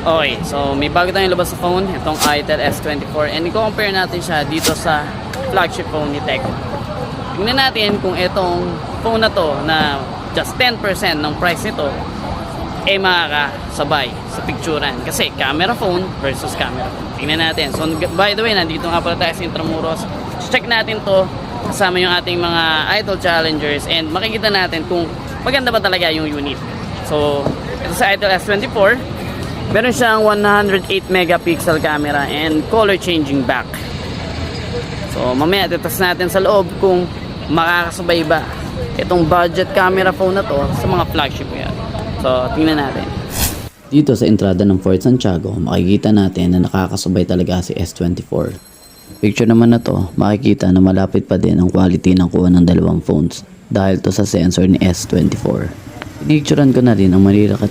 Okay, so may bago tayong labas sa phone, itong Itel S24, and i-compare natin siya dito sa flagship phone ni Tecno. Tingnan natin kung itong phone na to na just 10% ng price nito ay makakasabay sa picturean. Kasi camera phone versus camera phone. Tingnan natin. So by the way, nandito nga pala tayo sa Intramuros. Check natin to kasama yung ating mga idol challengers and makikita natin kung maganda ba talaga yung unit. So ito sa Itel S24, meron siyang 108 megapixel camera and color changing back. So mamaya titas natin sa loob kung makakasabay ba itong budget camera phone na to sa mga flagship yan. So tingnan natin. Dito sa entrada ng Fort Santiago, makikita natin na nakakasabay talaga si S24. Picture naman na to, makikita na malapit pa din ang quality ng kuha ng dalawang phones dahil to sa sensor ni S24. Pinicturean ko na rin ang maliliit